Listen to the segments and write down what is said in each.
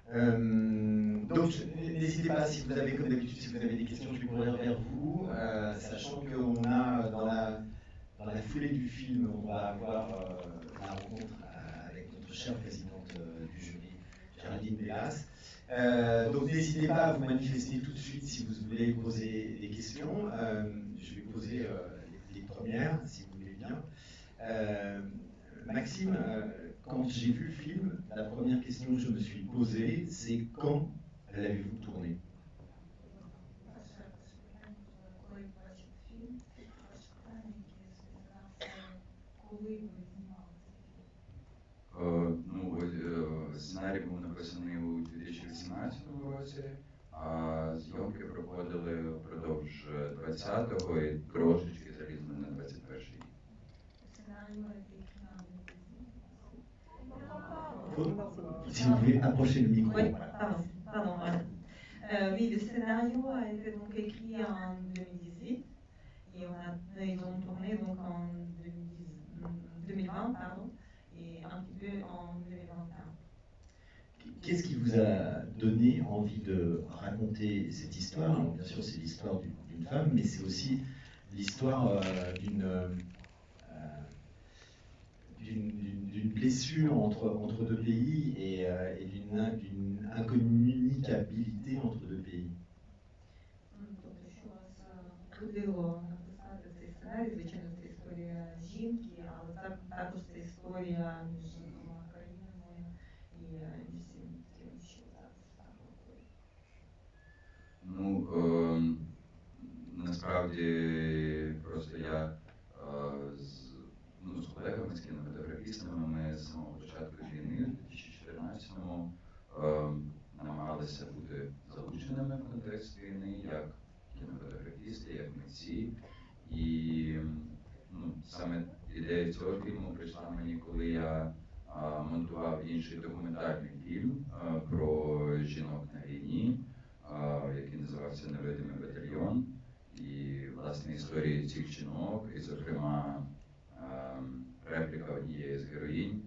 Donc n'hésitez pas, si vous avez, comme d'habitude, si vous avez des questions, je vais courir vers vous, sachant qu'on a dans la foulée du film, on va avoir la rencontre avec notre chère présidente du jury, Géraldine Bellas. Donc n'hésitez pas à vous manifester tout de suite si vous voulez poser des questions. Je vais poser les premières, si vous voulez bien. Maxime, quand j'ai vu le film, la première question que je me suis posée, c'est quand l'avez-vous tourné? Сценарій був написаний у 2018 році, а зйомки проходили впродовж 20-го і трошечки залізли на 21-й рік. Si vous pouvez approcher le micro. Oui, pardon. Oui, le scénario a été donc écrit en 2018 et ils ont tourné donc en 2020, pardon, et un petit peu en 2021. Qu'est-ce qui vous a donné envie de raconter cette histoire? Alors, bien sûr, c'est l'histoire d'une femme, mais c'est aussi l'histoire d'une blessure entre deux pays et d'une incommunicabilité entre deux pays. Звичайно, це історія жінки, але це також це історія між двома країнами і між всім тим, що зараз робить. Ну, насправді, просто я з колегами, з кінематографістами, ми з самого початку війни, в 2014-му, намагалися бути залученими в контекст війни, як кінематографісти, як митці. І саме ідея цього фільму прийшла мені, коли я монтував інший документальний фільм про жінок на війні, який називався «Невидимий батальйон». І, власне, історії цих жінок, і, зокрема, репліка однієї з героїнь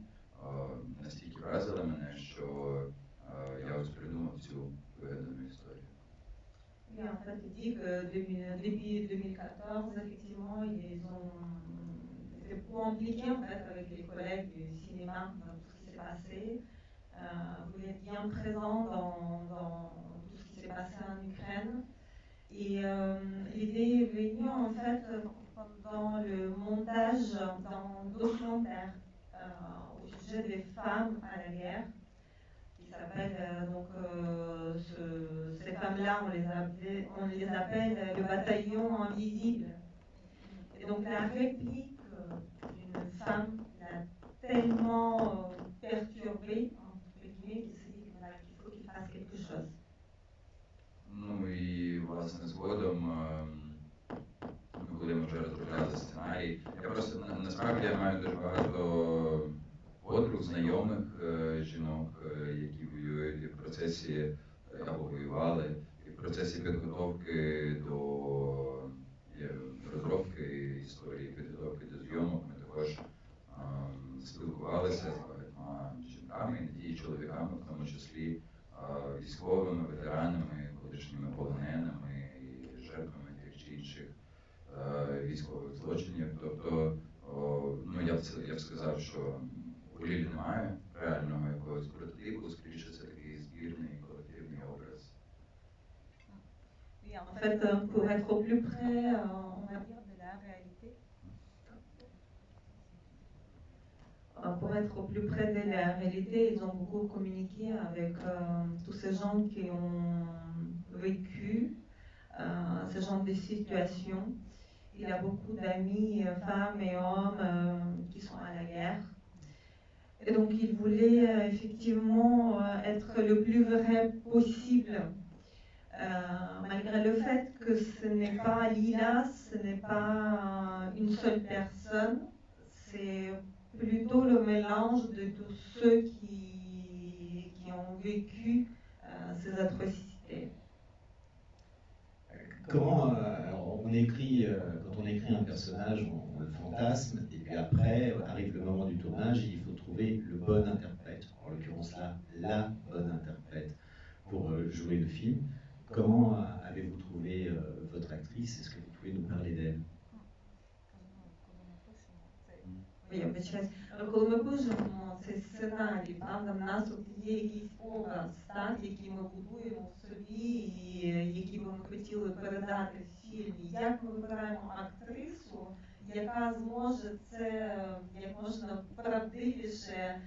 настільки вразила мене, що я ось придумав цю вигадану історію. Oui, en fait, il dit que depuis 2014, effectivement, c'était beaucoup impliqué en fait avec les collègues du cinéma dans tout ce qui s'est passé. Vous êtes bien présent dans tout ce qui s'est passé en Ukraine. Et l'idée est venue en fait pendant le montage d'un documentaire au sujet des femmes à la guerre. Qui s'appelle ces femmes-là, on les appelle le bataillon invisible. Et donc la réplique d'une femme l'a tellement perturbée, entre guillemets, qu'il s'est dit qu'il faut qu'il fasse quelque chose. Ну і, власне, згодом коли ми вже розробляли сценарій, я просто, насправді, я маю дуже багато подруг, знайомих жінок, які воюють і в процесі, або воювали, і в процесі підготовки до розробки історії, підготовки до зйомок ми також спілкувалися з багатьма жінками, і чоловіками, в тому числі військовими, ветеранами, колишніми полоненими і жертвами тих чи інших військових злочинів. Тобто, я б сказав, що у Лілі немає реального якогось прототипу, скоріше це такий збірний колективний образ. Oui, en fait, pour être au plus près, on va dire, de la réalité. Pour être au plus près de la réalité, ils ont beaucoup communiqué avec tous ces gens qui ont vécu ce genre de situation. Il a beaucoup d'amis, femmes et hommes qui sont à la guerre. Et donc il voulait effectivement être le plus vrai possible, malgré le fait que ce n'est pas Lila, ce n'est pas une seule personne, c'est plutôt le mélange de tous ceux qui ont vécu ces atrocités. Comment on écrit, quand on écrit un personnage, on le fantasme, et puis après arrive le moment du tournage, et il faut trouver le bon interprète. En l'occurrence là, la bonne interprète. я вибачаюсь, коли ми пишемо цей сценарій, правда, в нас от є якийсь образ, так, який ми будуємо в собі і який би ми хотіли передати в фільмі. Як ми вибираємо актрису, яка зможе це як можна правдивіше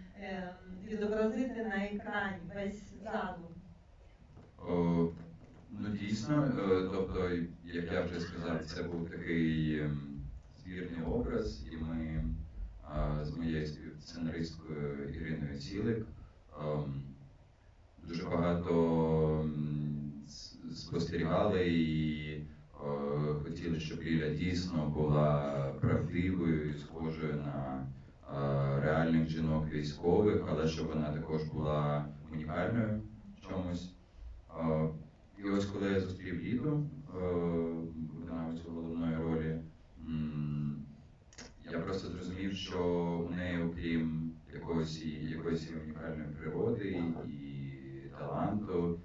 відобразити на екрані весь задум? Ну дійсно, тобто, як я вже сказав, це був такий збірний образ, і ми з моєю сценаристкою Іриною Цілик дуже багато спостерігали і хотіли, щоб Ліля дійсно була правдивою і схожою на реальних жінок військових, але щоб вона також була унікальною в чомусь. І ось коли я зустрів Ліду, виконавицю головної ролі, я просто зрозумів, що у неї, окрім якоїсь унікальної природи і таланту,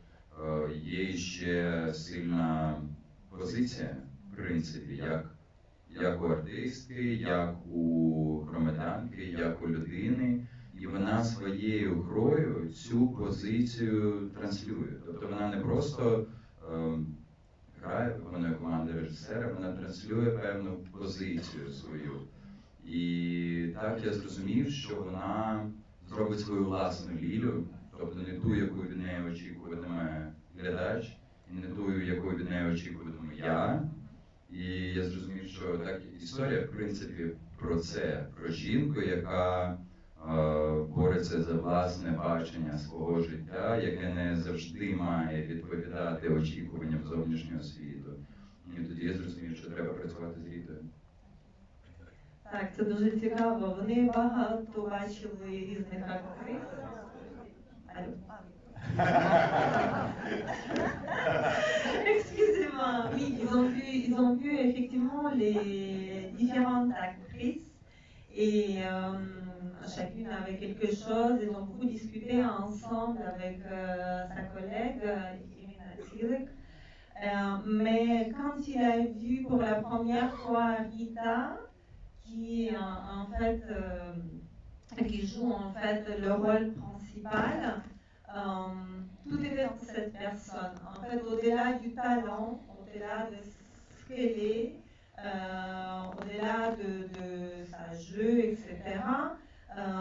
є ще сильна позиція, в принципі, як у артистки, як у громадянки, як у людини. І вона своєю грою цю позицію транслює. Тобто вона не просто грає, виконує команду режисера, вона транслює певну позицію свою. І так я зрозумів, що вона зробить свою власну Лілю, тобто не ту, яку від неї очікуватиме глядач, і не ту, яку від неї очікуватиму я. І я зрозумів, що так історія, в принципі, про це, про жінку, яка бореться за власне бачення свого життя, яке не завжди має відповідати очікуванням зовнішнього світу. І тоді я зрозумів, що треба працювати з Рітою. Так, це дуже цікаво. Вони багато бачили різних актрис. Excusez-moi, oui, ils ont vu effectivement les différentes actrices et chacune avait quelque chose. Ils ont beaucoup discuté ensemble avec sa collègue Irina Tsirek. Mais quand il a vu pour la première fois Rita, qui en fait qui joue en fait le rôle principal, tout était dans cette personne. En fait, au-delà du talent, au-delà de ce qu'elle est, au-delà de sa jeu, etc.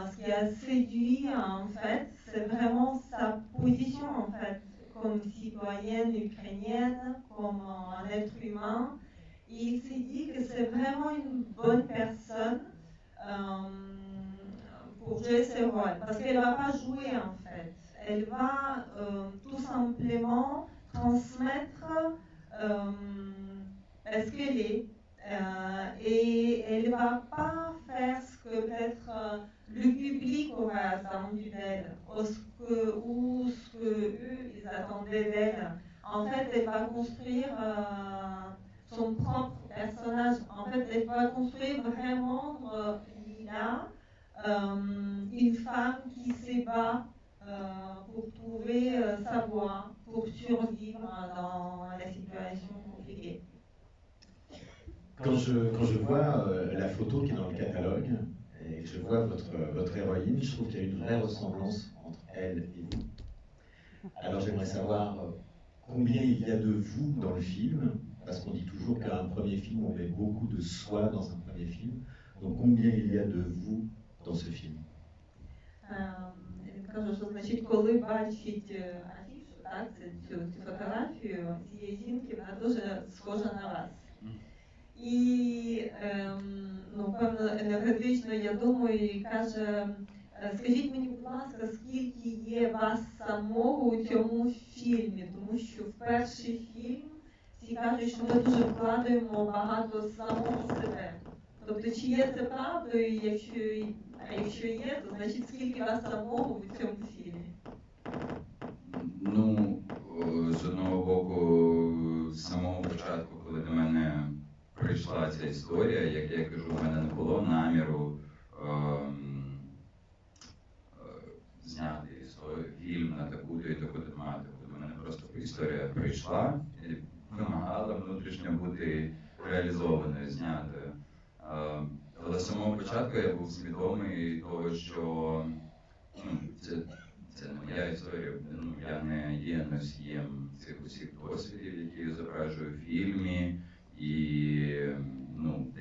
Ce qui a séduit en fait, c'est vraiment sa position en fait, comme citoyenne ukrainienne, comme un être humain. Et il s'est dit que c'est vraiment une bonne personne pour jouer ce rôle, parce qu'elle ne va pas jouer en fait. Elle va tout simplement transmettre ce qu'elle est. Et elle ne va pas faire ce que peut-être le public aurait attendu d'elle, ou ce que eux ils attendaient d'elle. En fait, elle va construire son propre personnage. En fait, elle va construire vraiment Lila, une femme qui se bat pour trouver sa voie, pour survivre dans la situation compliquée. Quand je vois la photo qui est dans le catalogue et que je vois votre héroïne, je trouve qu'il y a une vraie ressemblance entre elle et vous. Alors j'aimerais savoir combien il y a de vous dans le film, parce qu'on dit toujours qu'un premier film, on met beaucoup de soi dans un premier film. Donc combien il y a de vous dans ce film? Він каже, що значить, коли бачить афішу, так, цю фотографію цієї жінки, вона дуже схожа на вас. І, ну, певно, енергетично, я думаю, і каже, скажіть мені, будь ласка, скільки є вас самого у цьому фільмі, тому що в перший фільм всі кажуть, що ми дуже вкладаємо багато самого себе. Тобто, чи є це правдою, якщо є, то значить, скільки вас самого у цьому фільмі? Ну, з одного боку, з самого початку, коли до мене прийшла ця історія, як я кажу, в мене не було наміру зняти фільм на таку-то і таку тематику. До мене просто історія прийшла і вимагала внутрішньо бути реалізованою, знятою. Але Але з самого початку я був свідомий того, що це не моя історія. Я не є носієм цих усіх досвідів, які я зображую в фільмі, і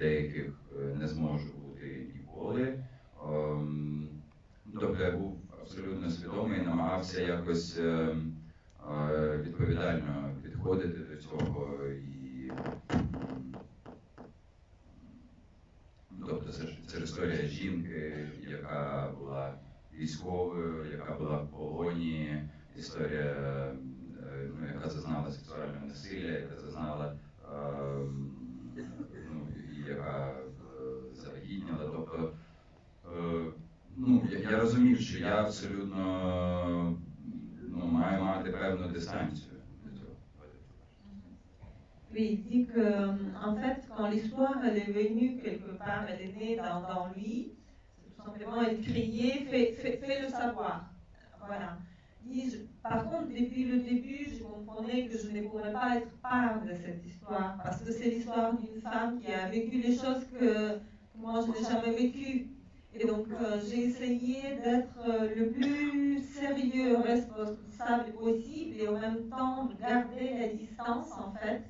деяких не зможу бути ніколи. Тобто я був абсолютно свідомий і намагався якось відповідально підходити до цього. Тобто це історія жінки, яка була військовою, яка була в полоні, історія, яка зазнала сексуального насилля, яка зазнала, яка завагітніла. Тобто, я розумів, що я абсолютно маю мати певну дистанцію до цього. Oui, il dit que, en fait, quand l'histoire elle est venue quelque part, elle est née dans lui, tout simplement elle criait, fais le savoir. Voilà. Par contre, depuis le début, je comprenais que je ne pourrais pas être part de cette histoire, parce que c'est l'histoire d'une femme qui a vécu les choses que moi je n'ai jamais vécues. Et donc j'ai essayé d'être le plus sérieux, responsable possible, et en même temps garder la distance en fait.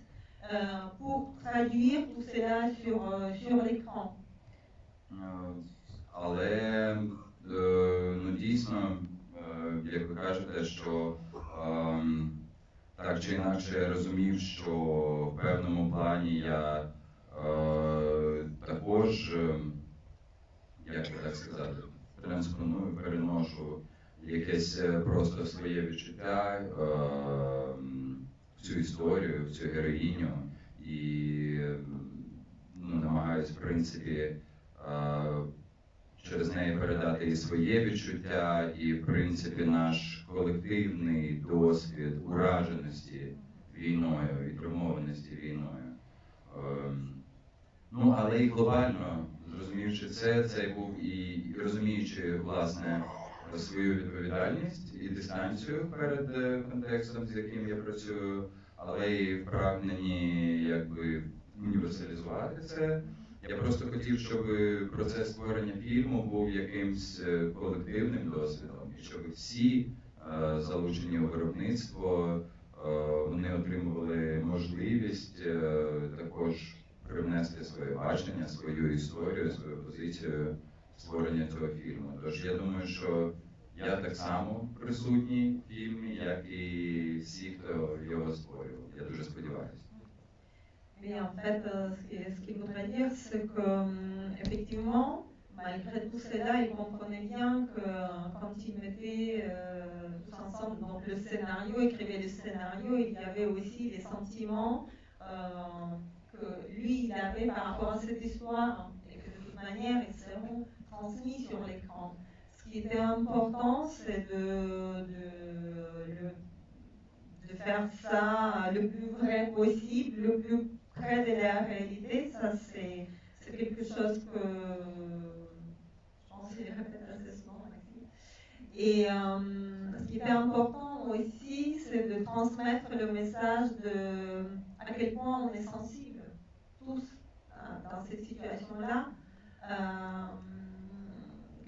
Pour traduire tout cela sur l'écran. Але дійсно, як ви кажете, що так чи інакше я розумів, що в певному плані я також, як би так сказати, транспоную, переношу якесь просто своє відчуття, цю історію, цю героїню, і намагаюсь, в принципі, через неї передати і своє відчуття, і, в принципі, наш колективний досвід ураженості війною, і травмованості війною. Але і глобально, зрозумівши це був і розуміючи, власне, свою відповідальність і дистанцію перед контекстом, з яким я працюю, але і в прагненні якби універсалізувати це. Я просто хотів, щоб процес створення фільму був якимсь колективним досвідом, і щоб всі залучені у виробництво, вони отримували можливість також привнести своє бачення, свою історію, свою позицію створення цього фільму. Тож я думаю, що я так само присутній в фільмі, як і всі, хто його створював. Я дуже сподіваюся. Mais en fait, ce qu'il voudrait dire, c'est que, effectivement, malgré tout cela, il comprenait bien que quand ils mettaient tous ensemble donc le scénario, écrivaient le scénario, il y avait aussi les sentiments que lui, il avait par rapport à cette histoire, et que de toute manière, ils seront transmis sur l'écran. Ce qui était important, c'est de faire ça le plus vrai possible, le plus près de la réalité. Ça, c'est quelque chose que je pense que je répète assez souvent ici. Et ce qui était important aussi, c'est de transmettre le message de à quel point on est sensible, tous, dans cette situation-là,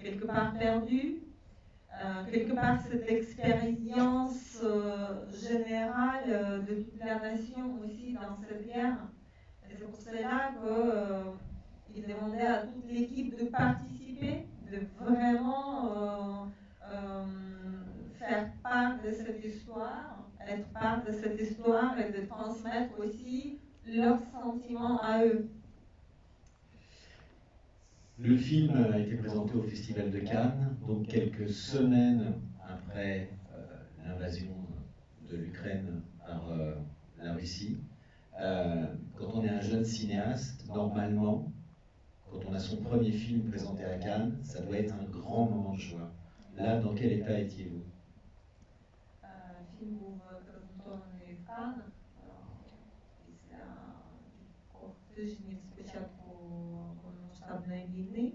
quelque part perdu. Quelque part cette expérience générale de toute la nation aussi dans cette guerre. Et c'est pour cela qu'il demandait à toute l'équipe de participer, de vraiment faire part de cette histoire, être part de cette histoire et de transmettre aussi leurs sentiments à eux. Le film a été présenté au Festival de Cannes, donc quelques semaines après l'invasion de l'Ukraine par la Russie. Quand on est un jeune cinéaste, normalement, quand on a son premier film présenté à Cannes, ça doit être un grand moment de joie. Là, dans quel état étiez-vous? Film був презентований в Каннах після кількох тижнів з початку повномасштабної війни.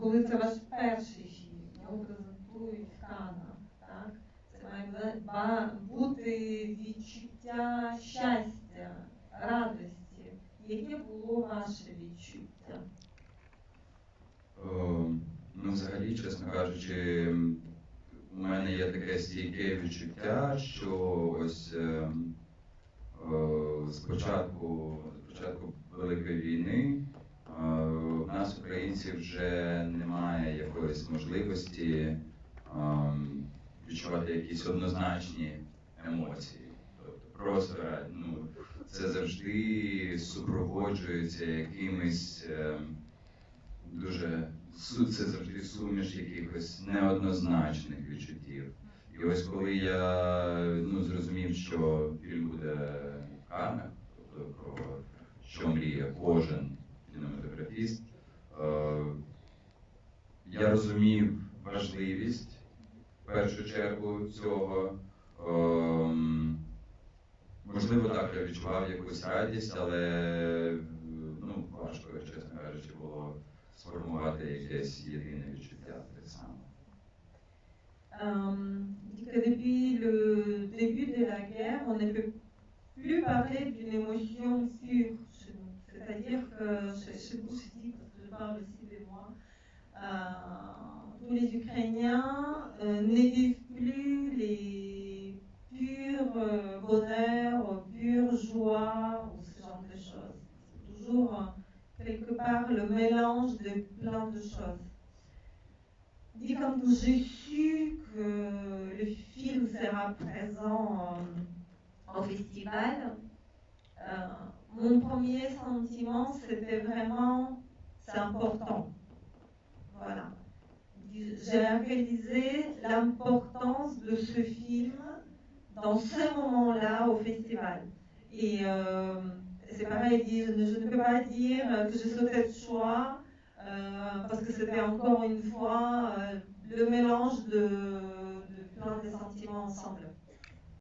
Коли це ваш перший фільм, його презентують в Каннах, так? Це має бути відчуття щастя, радості. vous, ваші відчуття? Ну, взагалі, чесно кажучи, у мене є таке стійке відчуття, що ось з початку Великої війни в нас, українців, вже немає якоїсь можливості відчувати якісь однозначні емоції. Тобто просто це завжди супроводжується якимись це завжди суміш якихось неоднозначних відчуттів. І ось коли я зрозумів, що фільм буде в Каннах, тобто про що мріє кожен кінематографіст, я розумів важливість, в першу чергу, цього. Можливо, так, я відчував якусь радість, але важко, чесно кажучи, було сформувати якесь єдине відчуття те саме. Depuis le début de la guerre, on ne peut plus parler d'une émotion pure chez nous. C'est-à-dire que chez vous, je dis, parce que je parle aussi de moi, tous les Ukrainiens ne vivent plus les purs bonheurs, pure joie ou ce genre de choses. C'est toujours quelque part le mélange de plein de choses. Dit comme j'ai su que le film sera présent au festival, mon premier sentiment c'était vraiment c'est important. Voilà. J'ai réalisé l'importance de ce film dans ce moment-là au festival. Et c'est pareil, je ne peux pas dire que j'ai sauté de joie parce que c'était encore une fois le mélange de plein de sentiments ensemble.